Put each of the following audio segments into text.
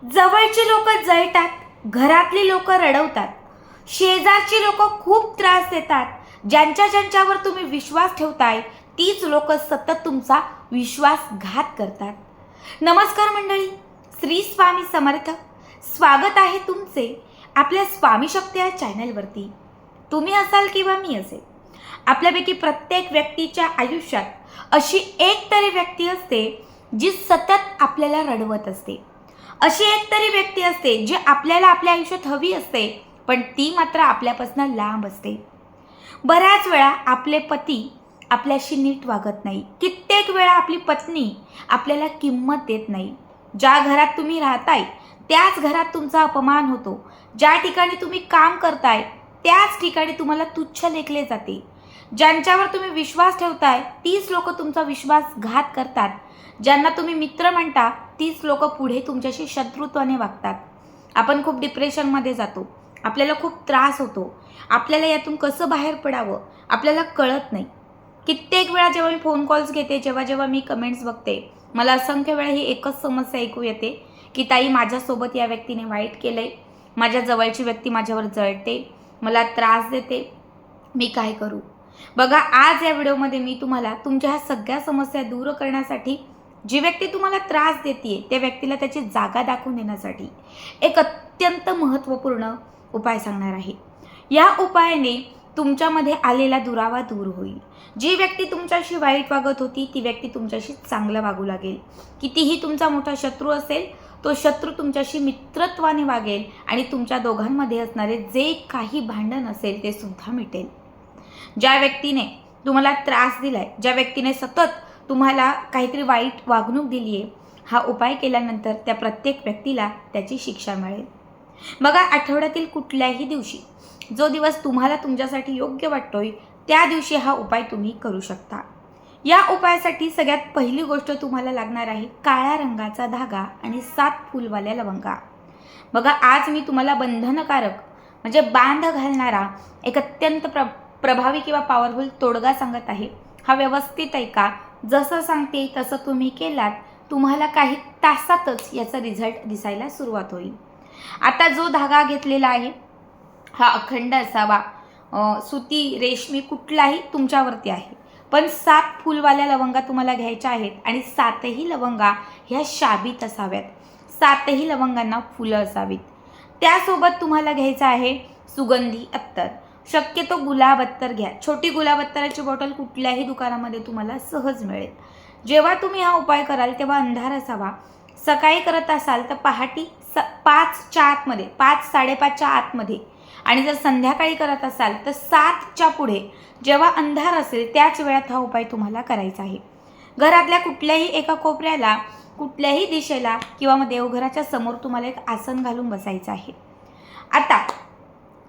जवळची लोक जळतात, घरातली लोक रडवतात, शेजारची लोक खूप त्रास देतात. ज्यांच्यावर तुम्ही विश्वास ठेवताय तीच लोक सतत तुमचा विश्वासघात करतात. नमस्कार मंडळी, श्री स्वामी समर्थ. स्वागत आहे तुमचे आपल्या स्वामी शक्ती या चॅनलवरती. तुम्ही असाल किंवा मी असेल, आपल्यापैकी प्रत्येक व्यक्तीच्या आयुष्यात अशी एक तरी व्यक्ती असते जी सतत आपल्याला रडवत असते. अशी एक तरी व्यक्ती असते जी आपल्याला आपल्या आयुष्यात हवी असते, पण ती मात्र आपल्यापासून लांब असते. बऱ्याच वेळा आपले पती आपल्याशी नीट वागत नाही. कित्येक वेळा आपली पत्नी आपल्याला किंमत देत नाही. ज्या घरात तुम्ही राहताय त्याच घरात तुमचा अपमान होतो. ज्या ठिकाणी तुम्ही काम करताय त्याच ठिकाणी तुम्हाला तुच्छ लेखले जाते. ज्यांच्यावर तुम्ही विश्वास ठेवताय तीच लोक तुमचा विश्वासघात करतात. ज्यांना तुम्ही मित्र म्हणता तीच लोक पुढे तुमच्याशी शत्रुत्वाने वागतात. आपण खूप डिप्रेशनमध्ये जातो, आपल्याला खूप त्रास होतो. आपल्याला यातून कसं बाहेर पडावं आपल्याला कळत नाही. कित्येक वेळा जेव्हा मी फोन कॉल्स घेते, जेव्हा मी कमेंट्स बघते, मला असंख्य वेळा ही एकच समस्या ऐकू येते की ताई, माझ्यासोबत या व्यक्तीने वाईट केलंय, माझ्या जवळची व्यक्ती माझ्यावर जळते, मला त्रास देते, मी काय करू. बघा, आज या व्हिडिओमध्ये मी तुम्हाला तुमच्या ह्या सगळ्या समस्या दूर करण्यासाठी, जी व्यक्ती तुम्हाला त्रास देते त्या व्यक्तीला त्याची जागा दाखवून देण्यासाठी एक अत्यंत महत्त्वपूर्ण उपाय सांगणार आहे. या उपायाने तुमच्यामध्ये आलेला दुरावा दूर होईल. जी व्यक्ती तुमच्याशी वाईट वागत होती ती व्यक्ती तुमच्याशी चांगलं वागू लागेल. कितीही तुमचा मोठा शत्रू असेल, तो शत्रू तुमच्याशी मित्रत्वाने वागेल आणि तुमच्या दोघांमध्ये असणारे जे काही भांडण असेल ते सुद्धा मिटेल. ज्या व्यक्तीने तुम्हाला त्रास दिलाय, ज्या व्यक्तीने सतत तुम्हाला काहीतरी वाईट वागणूक दिली आहे, हा उपाय केल्यानंतर त्या प्रत्येक व्यक्तीला त्याची शिक्षा मिळेल. बघा, आठवड्यातील कुठल्याही दिवशी जो दिवस तुम्हाला तुमच्यासाठी योग्य वाटतोय त्या दिवशी हा उपाय तुम्ही करू शकता. या उपायासाठी सगळ्यात पहिली गोष्ट तुम्हाला लागणार आहे काळ्या रंगाचा धागा आणि 7 फुलवाल्या लवंगा. बघा, आज मी तुम्हाला बंधनकारक म्हणजे बांध घालणारा एक अत्यंत प्रभावी किंवा पॉवरफुल तोडगा सांगत आहे. हा व्यवस्थित ऐका. जसं सांगते तसं तुम्ही केलात, तुम्हाला काही तासातच याचा रिझल्ट दिसायला सुरुवात होईल. आता जो धागा घेतलेला आहे हा अखंड असावा, सुती, रेशमी कुठलाही तुमच्यावरती आहे. पण 7 फुलवाल्या लवंगा तुम्हाला घ्यायच्या आहेत आणि 7ही लवंगा ह्या शाबीत असाव्यात. 7ही लवंगांना फुलं असावीत. त्यासोबत तुम्हाला घ्यायचं आहे सुगंधी अत्तर. शक्यतो गुलाब अत्तर घ्या. छोटी गुलाब अत्तराची बॉटल कुठल्याही दुकानामध्ये तुम्हाला सहज मिळेल. जेव्हा तुम्ही हा उपाय कराल तेव्हा अंधार असावा. सकाळी करत असाल तर पहाटे 5च्या आतमध्ये, 5-5:30च्या आतमध्ये, आणि जर संध्याकाळी करत असाल तर 7च्या पुढे जेव्हा अंधार असेल त्याच वेळात हा उपाय तुम्हाला करायचा आहे. घरातल्या कुठल्याही एका कोपऱ्याला, कुठल्याही दिशेला किंवा मग देवघराच्या समोर तुम्हाला एक आसन घालून बसायचं आहे. आता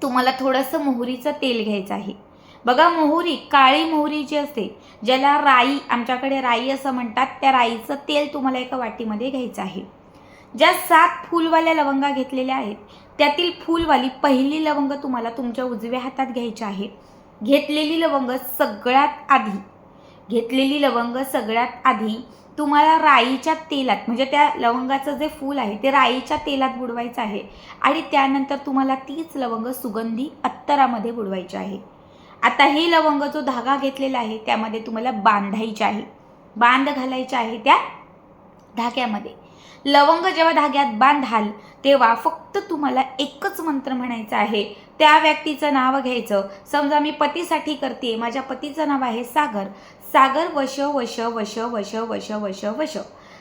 तुम्हाला थोडंसं मोहरीचं तेल घ्यायचं आहे. बघा, मोहरी, काळी मोहरी जी असते, ज्याला राई, आमच्याकडे राई असं म्हणतात, त्या राईचं तेल तुम्हाला एका वाटीमध्ये घ्यायचं आहे. ज्या 7 फुलवाल्या लवंगा घेतलेल्या आहेत त्यातील फुलवाली पहिली लवंग तुम्हाला तुमच्या उजव्या हातात घ्यायची आहे. घेतलेली लवंग सगळ्यात आधी तुम्हाला राईच्या तेलात, म्हणजे त्या लवंगाचं जे फूल आहे ते राईच्या तेलात बुडवायचं आहे आणि त्यानंतर तुम्हाला तीच लवंग सुगंधी अत्तरामध्ये बुडवायची आहे. आता ही लवंग, जो धागा घेतलेला आहे त्यामध्ये तुम्हाला बांधायची आहे. बांध घालायची आहे त्या धाग्यामध्ये. लवंग जेव्हा धाग्यात बांधाल तेव्हा फक्त तुम्हाला एकच मंत्र म्हणायचा आहे. त्या व्यक्तीचं नाव घ्यायचं. समजा मी पतीसाठी करते, माझ्या पतीचं नाव आहे सागर. सागर वश वश वश वश वश वश वश.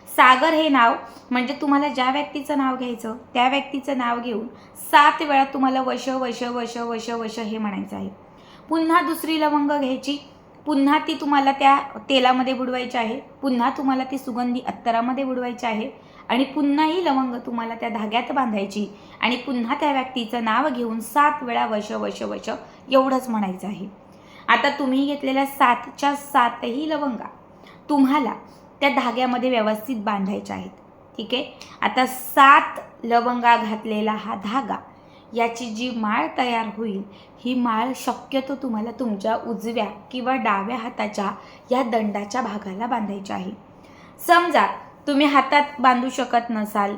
सागर हे नाव, म्हणजे तुम्हाला ज्या व्यक्तीचं नाव घ्यायचं त्या व्यक्तीचं नाव घेऊन 7 वेळा तुम्हाला वश वश वश वश वश हे म्हणायचं आहे. पुन्हा दुसरी लवंग घ्यायची, पुन्हा ती तुम्हाला त्या तेलामध्ये बुडवायची आहे. पुन्हा तुम्हाला ती सुगंधी अत्तरामध्ये बुडवायची आहे आणि पुन्हा ही लवंग तुम्हाला त्या धाग्यात बांधायची आणि पुन्हा त्या व्यक्तीचं नाव घेऊन 7 वेळा वश वश वश एवढंच म्हणायचं आहे. आता तुम्ही घेतलेल्या 7च्या 7ही लवंगा तुम्हाला त्या धाग्यामध्ये व्यवस्थित बांधायच्या आहेत. ठीक आहे. आता 7 लवंगा घातलेला हा धागा, याची जी माळ तयार होईल, ही माळ शक्यतो तुम्हाला तुमच्या उजव्या किंवा डाव्या हाताच्या या दंडाच्या भागाला बांधायची आहे. समजा तुम्ही हातात बांधू शकत नसाल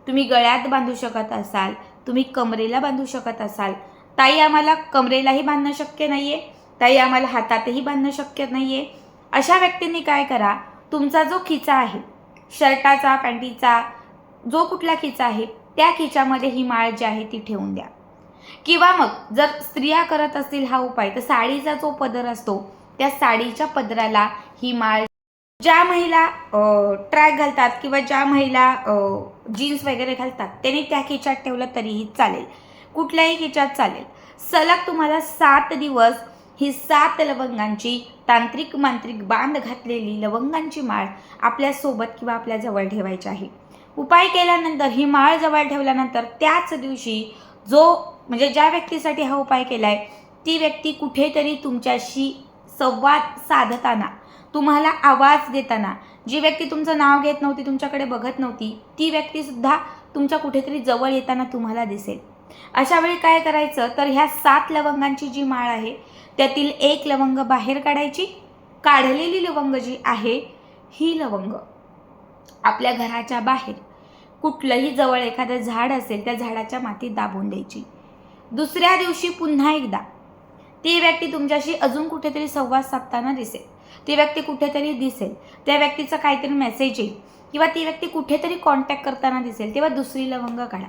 तुम्ही गळ्यात बांधू शकत असाल, तुम्ही कमरेला बांधू शकत असाल. ताई आम्हाला कमरेलाही बांधणं शक्य नाही आहे, ताई आम्हाला हातातही बांधणं शक्य नाही आहे, अशा व्यक्तींनी काय करा, तुमचा जो खिचा आहे, शर्टाचा, पॅन्टीचा, जो कुठला खिचा आहे, त्या खिच्यामध्ये ही माळ जी आहे ती ठेवून द्या. किंवा मग जर स्त्रिया करत असतील हा उपाय, तर साडीचा जो पदर असतो त्या साडीच्या पदराला ही माळ, ज्या महिला ट्रॅक घालतात किंवा ज्या महिला जीन्स वगैरे घालतात त्यांनी त्या खिच्यात ठेवलं तरीही चालेल, कुठल्याही खिच्यात चालेल. सलग तुम्हाला 7 दिवस ही 7 लवंगांची तांत्रिक मांत्रिक बांध घातलेली लवंगांची माळ आपल्यासोबत किंवा आपल्या जवळ ठेवायची आहे. उपाय केल्यानंतर ही माळ जवळ ठेवल्यानंतर त्याच दिवशी जो म्हणजे ज्या व्यक्तीसाठी हा उपाय केलाय ती व्यक्ती कुठेतरी तुमच्याशी संवाद साधताना, तुम्हाला आवाज देताना, जी व्यक्ती तुमचं नाव घेत नव्हती, तुमच्याकडे बघत नव्हती, ती व्यक्तीसुद्धा तुमच्या कुठेतरी जवळ येताना तुम्हाला दिसेल. अशा वेळी काय करायचं, तर ह्या 7 लवंगांची जी माळ आहे त्यातील 1 लवंग बाहेर काढायची. काढलेली लवंग जी आहे ही लवंग आपल्या घराच्या बाहेर कुठलंही जवळ एखादं झाड असेल त्या झाडाच्या मातीत दाबून द्यायची. दुसऱ्या दिवशी पुन्हा एकदा ती व्यक्ती तुमच्याशी अजून कुठेतरी संवाद साधताना दिसेल, ती व्यक्ती कुठेतरी दिसेल, त्या व्यक्तीचा काहीतरी मेसेज येईल किंवा ती व्यक्ती कुठेतरी कॉन्टॅक्ट करताना दिसेल, तेव्हा दुसरी लवंग काढा.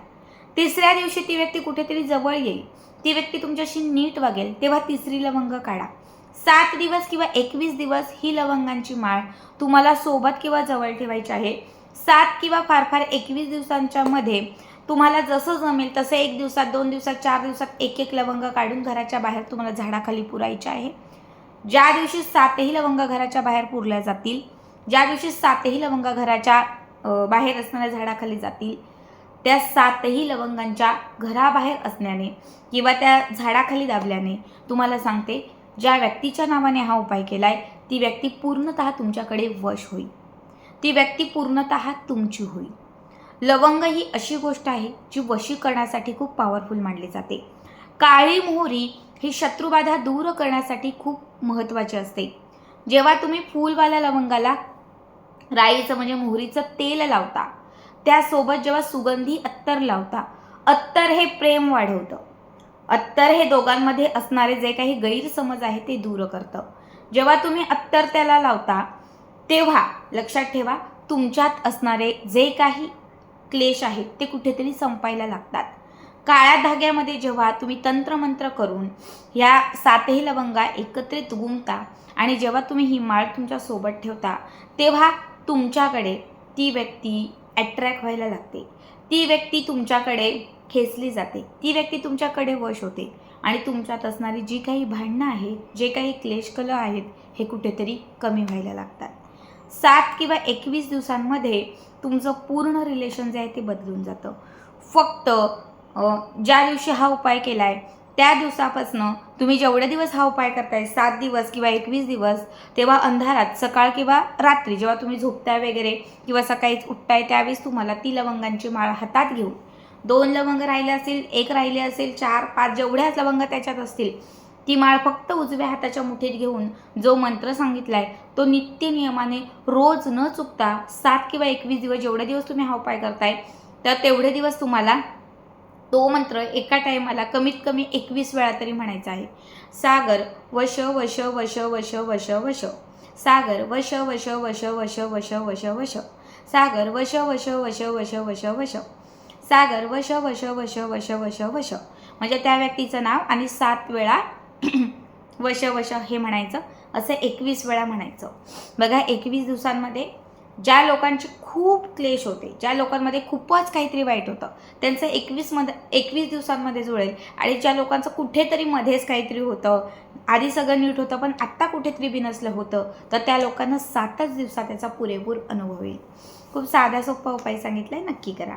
तिसऱ्या दिवशी ती व्यक्ती कुठेतरी जवळ येईल, ती व्यक्ती तुमच्याशी नीट वागेल, तेव्हा तिसरी लवंग काढा. 7 दिवस किंवा 21 दिवस ही लवंगांची माळ तुम्हाला सोबत किंवा जवळ ठेवायची आहे. 7 किंवा फार फार 21 दिवसांच्या मध्ये तुम्हाला जसं जमेल तसं 1 दिवसात, 2 दिवसात, 4 दिवसात एक लवंग काढून घराच्या बाहेर तुम्हाला झाडाखाली पुरायचे आहे. ज्या दिवशी 7ही लवंग घराच्या बाहेर पुरल्या जातील, ज्या दिवशी 7ही लवंग घराच्या बाहेर असणाऱ्या झाडाखाली जातील, त्या 7ही लवंगांच्या घराबाहेर असण्याने किंवा त्या झाडाखाली दाबल्याने तुम्हाला सांगते, ज्या व्यक्तीच्या नावाने हा उपाय केलाय ती व्यक्ती पूर्णतः तुमच्याकडे वश होईल, ती व्यक्ती पूर्णतः तुमची होईल. लवंग ही अशी गोष्ट आहे जी वशीकरणासाठी खूप पॉवरफुल मानली जाते. काळी मोहरी ही शत्रुबाधा दूर करण्यासाठी खूप महत्त्वाची असते. जेव्हा तुम्ही फूलवाल्या लवंगाला राईचं म्हणजे मोहरीचं तेल लावता, त्यासोबत जेव्हा सुगंधी अत्तर लावता, अत्तर हे प्रेम वाढवतं, अत्तर हे दोघांमध्ये असणारे जे काही गैरसमज आहे ते दूर करतं. जेव्हा तुम्ही अत्तर त्याला लावता तेव्हा लक्षात ठेवा, तुमच्यात असणारे जे काही क्लेश आहेत ते कुठेतरी संपायला लागतात. काळ्या धाग्यामध्ये जेव्हा तुम्ही तंत्रमंत्र करून ह्या 7ही लवंगा एकत्रित गुंफता आणि जेव्हा तुम्ही ही माळ तुमच्या सोबत ठेवता, तेव्हा तुमच्याकडे ती व्यक्ती अट्रॅक्ट व्हायला लागते, ती व्यक्ती तुमच्याकडे खेचली जाते, ती व्यक्ती तुमच्याकडे वश होते आणि तुमच्यात असणारी जी काही भांडणं आहेत, जे काही क्लेशकलह आहेत, हे कुठेतरी कमी व्हायला लागतात. 7 किंवा 21 दिवसांमध्ये तुमचं पूर्ण रिलेशन जे आहे ते बदलून जातं. फक्त ज्या दिवशी हा उपाय केला आहे त्या दिवसापासून तुम्ही जेवढे दिवस हा उपाय करताय, 7 दिवस किंवा 21 दिवस, तेव्हा अंधारात सकाळ किंवा रात्री जेव्हा तुम्ही झोपताय वगैरे किंवा सकाळीच उठताय त्यावेळेस तुम्हाला ती लवंगांची माळ हातात घेऊन, 2 लवंग राहिले असतील, 1 राहिले असेल, 4, 5 जेवढ्या लवंग त्याच्यात असतील, ती माळ फक्त उजव्या हाताच्या मुठीत घेऊन जो मंत्र सांगितलाय तो नित्य नियमाने रोज न चुकता 7 किंवा 21 दिवस जेवढे दिवस तुम्ही हा उपाय करताय तर तेवढे दिवस तुम्हाला तो मंत्र एका टायमाला कमीत कमी 21 वेळा तरी म्हणायचा आहे. सागर वश वश वश वश वश वश, सागर वश वश वश वश वश वश वश, सागर वश वश वश वश वश वश, सागर वश वश वश वश वश वश. म्हणजे त्या व्यक्तीचं नाव आणि 7 वेळा वश वश हे म्हणायचं, असं 21 वेळा म्हणायचं. बघा, 21 दिवसांमध्ये ज्या लोकांचे खूप क्लेश होते, ज्या लोकांमध्ये खूपच काहीतरी वाईट होतं, त्यांचं 21 दिवसांमध्ये जुळेल. आणि ज्या लोकांचं कुठेतरी मध्येच काहीतरी होतं, आधी सगळं नीट होतं पण आत्ता कुठेतरी बिनसलं होतं, तर त्या लोकांना 7च दिवसात त्याचा पुरेपूर अनुभव येईल. खूप साधा सोपा उपाय सांगितला आहे, नक्की करा.